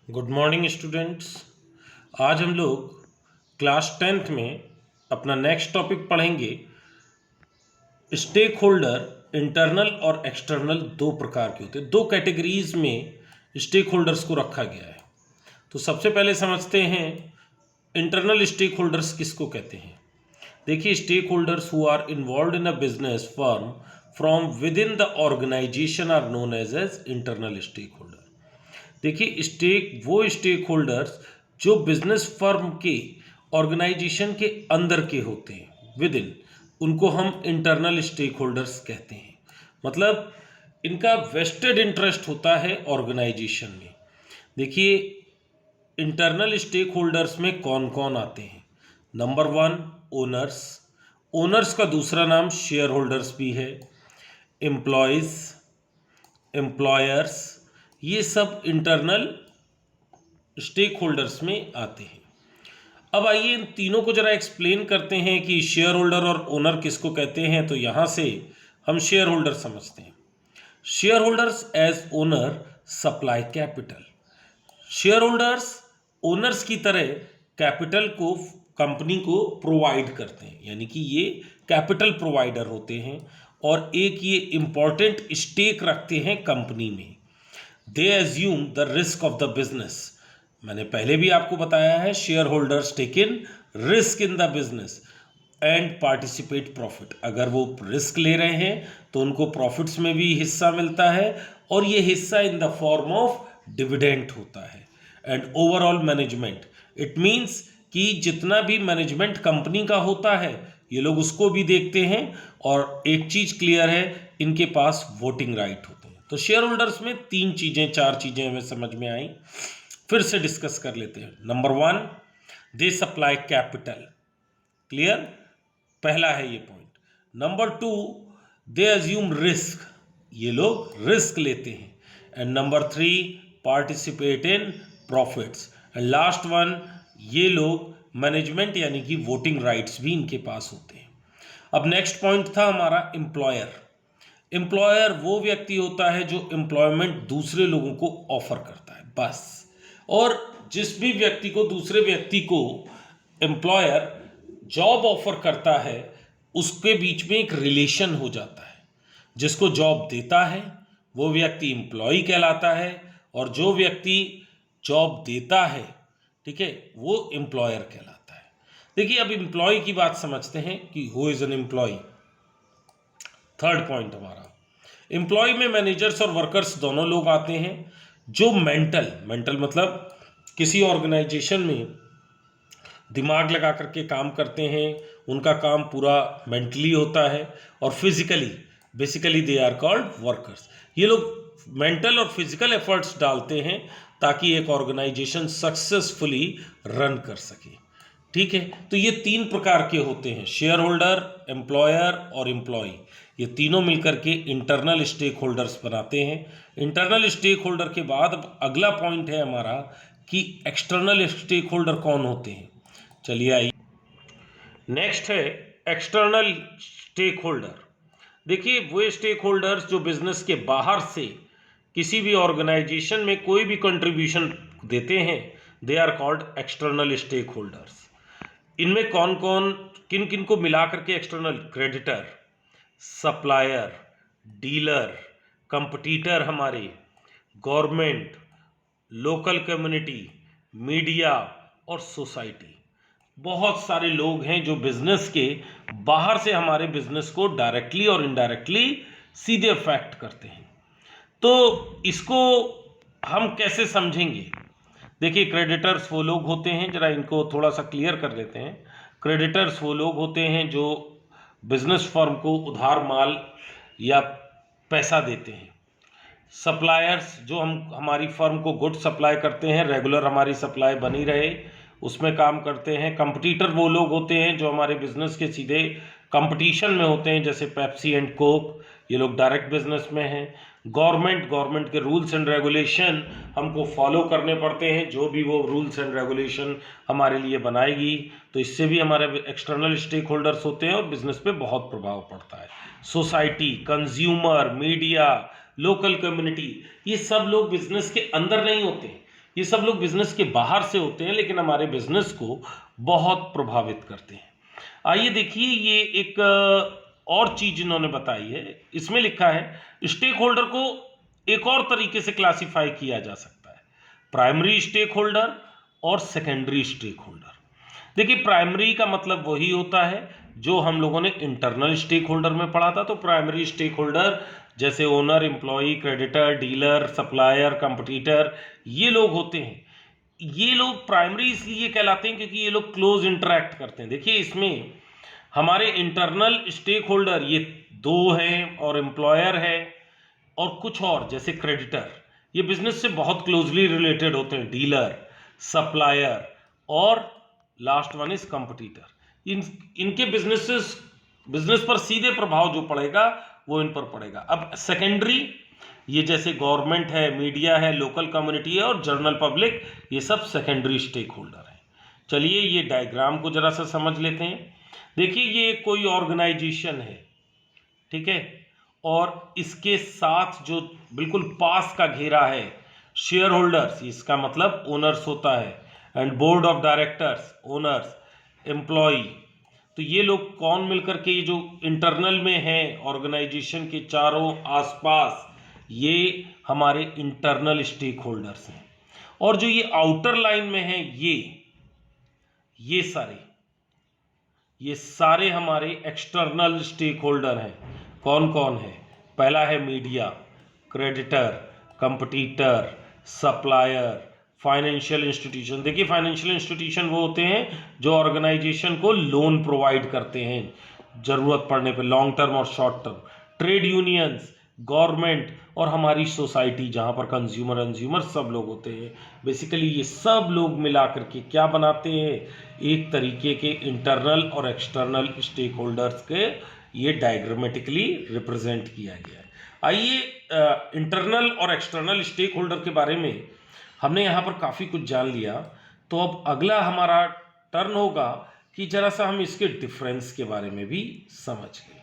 Good morning students. आज हम लोग क्लास 10th में अपना नेक्स्ट टॉपिक पढ़ेंगे। स्टेक होल्डर इंटरनल और एक्सटर्नल दो प्रकार के होते हैं, दो कैटेगरीज में स्टेक होल्डर्स को रखा गया है। तो सबसे पहले समझते हैं इंटरनल स्टेक होल्डर्स किसको कहते हैं। देखिए, stakeholders who are involved in a business firm from within the organisation are known as internal stakeholder. देखिए, वो स्टेक होल्डर्स जो बिजनेस फर्म के ऑर्गेनाइजेशन के अंदर के होते हैं, विद इन, उनको हम इंटरनल स्टेक होल्डर्स कहते हैं। मतलब इनका वेस्टेड इंटरेस्ट होता है ऑर्गेनाइजेशन में। देखिए, इंटरनल स्टेक होल्डर्स में कौन कौन आते हैं। Number 1, owners. ओनर्स का दूसरा नाम शेयर होल्डर्स भी है। एम्प्लॉयज़, एम्प्लॉयर्स, ये सब इंटरनल स्टेक होल्डर्स में आते हैं। अब आइए इन तीनों को जरा एक्सप्लेन करते हैं कि शेयर होल्डर और ओनर किसको कहते हैं। तो यहाँ से हम शेयर होल्डर समझते हैं। Shareholders as owner supply capital. Shareholders owners की तरह कैपिटल को कंपनी को प्रोवाइड करते हैं, यानी कि ये कैपिटल प्रोवाइडर होते हैं और एक ये इंपॉर्टेंट स्टेक रखते हैं कंपनी में। They assume the risk of the business. मैंने पहले भी आपको बताया है, share holders take in risk in the business and participate profit. अगर वो रिस्क ले रहे हैं तो उनको प्रॉफिट्स में भी हिस्सा मिलता है और ये हिस्सा in the form of dividend होता है। And overall management, it means कि जितना भी मैनेजमेंट कंपनी का होता है ये लोग उसको भी देखते हैं। और एक चीज क्लियर है, इनके पास वोटिंग राइट होते हैं। तो शेयर होल्डर्स में चार चीजें हमें समझ में आई, फिर से डिस्कस कर लेते हैं। नंबर 1, दे सप्लाई कैपिटल। क्लियर, पहला है ये पॉइंट। नंबर 2, दे अज्यूम रिस्क, ये लोग रिस्क लेते हैं। And number 3, participate in profits. And last one, ये लोग मैनेजमेंट यानी कि वोटिंग राइट्स भी इनके पास होते हैं। अब नेक्स्ट पॉइंट था हमारा एम्प्लॉयर। एम्प्लॉयर वो व्यक्ति होता है जो एम्प्लॉयमेंट दूसरे लोगों को ऑफर करता है, बस। और जिस भी व्यक्ति को, दूसरे व्यक्ति को एम्प्लॉयर जॉब ऑफर करता है, उसके बीच में एक रिलेशन हो जाता है। जिसको जॉब देता है वो व्यक्ति एम्प्लॉय कहलाता है और जो व्यक्ति जॉब देता है, ठीक है, वो एम्प्लॉयर कहलाता है। देखिए, अब एम्प्लॉय की बात समझते हैं कि who is an employee. Third point हमारा, एम्प्लॉय में मैनेजर्स और वर्कर्स दोनों लोग आते हैं। जो मेंटल मतलब किसी ऑर्गेनाइजेशन में दिमाग लगा करके काम करते हैं, उनका काम पूरा मेंटली होता है। और physically, basically they are called workers. ये लोग मेंटल और फिजिकल एफर्ट्स डालते हैं ताकि एक ऑर्गेनाइजेशन सक्सेसफुली रन कर सके। ठीक है, तो ये 3 प्रकार के होते हैं, शेयर होल्डर, एम्प्लॉयर और एम्प्लॉय। ये तीनों मिलकर के इंटरनल स्टेक होल्डर्स बनाते हैं। इंटरनल स्टेक होल्डर के बाद अब अगला पॉइंट है हमारा कि एक्सटर्नल स्टेक होल्डर कौन होते हैं। चलिए आइए, नेक्स्ट है एक्सटर्नल स्टेक होल्डर। देखिए, वो स्टेक होल्डर्स जो बिजनेस के बाहर से किसी भी ऑर्गेनाइजेशन में कोई भी कंट्रीब्यूशन देते हैं, they are called external stakeholders. इनमें कौन कौन, किन किन को मिला करके external, creditor, supplier, dealer, competitor, हमारे गवर्नमेंट, लोकल कम्युनिटी, मीडिया और सोसाइटी। बहुत सारे लोग हैं जो बिजनेस के बाहर से हमारे बिजनेस को डायरेक्टली और इनडायरेक्टली सीधे अफेक्ट करते हैं। तो इसको हम कैसे समझेंगे। देखिए, क्रेडिटर्स वो लोग होते हैं, जरा इनको थोड़ा सा क्लियर कर लेते हैं। क्रेडिटर्स वो लोग होते हैं जो बिजनेस फर्म को उधार माल या पैसा देते हैं। सप्लायर्स जो हमारी फर्म को गुड सप्लाई करते हैं, रेगुलर हमारी सप्लाई बनी रहे, उसमें काम करते हैं। कंपटीटर वो लोग होते हैं जो हमारे बिजनेस के सीधे कंपटीशन में होते हैं, जैसे पेप्सी एंड कोक, ये लोग डायरेक्ट बिजनेस में हैं। गवर्नमेंट के रूल्स एंड रेगुलेशन हमको फॉलो करने पड़ते हैं, जो भी वो रूल्स एंड रेगुलेशन हमारे लिए बनाएगी, तो इससे भी हमारे एक्सटर्नल स्टेक होल्डर्स होते हैं और बिजनेस पे बहुत प्रभाव पड़ता है। Society, consumer, media, local community, ये सब लोग बिजनेस के अंदर नहीं होते, ये सब लोग बिजनेस के बाहर से होते हैं, लेकिन हमारे बिजनेस को बहुत प्रभावित करते हैं। आइए देखिए, ये एक और चीज इन्होंने बताई है। इसमें लिखा है स्टेक होल्डर को एक और तरीके से क्लासिफाई किया जा सकता है, प्राइमरी स्टेक होल्डर और सेकेंडरी स्टेक होल्डर। देखिए, प्राइमरी का मतलब वही होता है जो हम लोगों ने इंटरनल स्टेक होल्डर में पढ़ा था। तो प्राइमरी स्टेक होल्डर जैसे owner, employee, creditor, dealer, supplier, competitor, ये लोग होते हैं। ये लोग प्राइमरी इसलिए कहलाते हैं क्योंकि ये लोग क्लोज इंटरेक्ट करते हैं। देखिए, इसमें हमारे इंटरनल स्टेक होल्डर ये दो हैं और एम्प्लॉयर है और कुछ और जैसे क्रेडिटर, ये बिजनेस से बहुत क्लोजली रिलेटेड होते हैं, डीलर, सप्लायर और लास्ट वन इज कंपटीटर। इनके बिजनेस पर सीधे प्रभाव जो पड़ेगा वो इन पर पड़ेगा। अब सेकेंडरी, ये जैसे गवर्नमेंट है, मीडिया है, लोकल कम्युनिटी है और जनरल पब्लिक, ये सब सेकेंडरी स्टेक होल्डर हैं। चलिए ये डायग्राम को जरा सा समझ लेते हैं। देखिए, ये कोई ऑर्गेनाइजेशन है, ठीक है, और इसके साथ जो बिल्कुल पास का घेरा है शेयर होल्डर्स, इसका मतलब ओनर्स होता है, and board of directors, owners, employee. तो ये लोग कौन मिलकर के, ये जो इंटरनल में है ऑर्गेनाइजेशन के चारों आसपास, ये हमारे इंटरनल स्टेक होल्डर्स हैं। और जो ये आउटर लाइन में है, ये सारे हमारे एक्सटर्नल स्टेक होल्डर हैं। कौन कौन है? पहला है media, creditor, competitor, supplier, financial institution. देखिए, फाइनेंशियल इंस्टीट्यूशन वो होते हैं जो ऑर्गेनाइजेशन को लोन प्रोवाइड करते हैं जरूरत पड़ने पे, लॉन्ग टर्म और short term. Trade unions, government और हमारी सोसाइटी जहाँ पर कंज्यूमर सब लोग होते हैं। बेसिकली ये सब लोग मिला करके क्या बनाते हैं? एक तरीके के इंटरनल और एक्सटर्नल स्टेक होल्डर्स के ये डायग्रामेटिकली रिप्रेजेंट किया गया है। आइए, इंटरनल और एक्सटर्नल स्टेक होल्डर के बारे में हमने यहाँ पर काफ़ी कुछ जान लिया। तो अब अगला हमारा टर्न होगा कि जरा सा हम इसके डिफरेंस के बारे में भी समझ लें।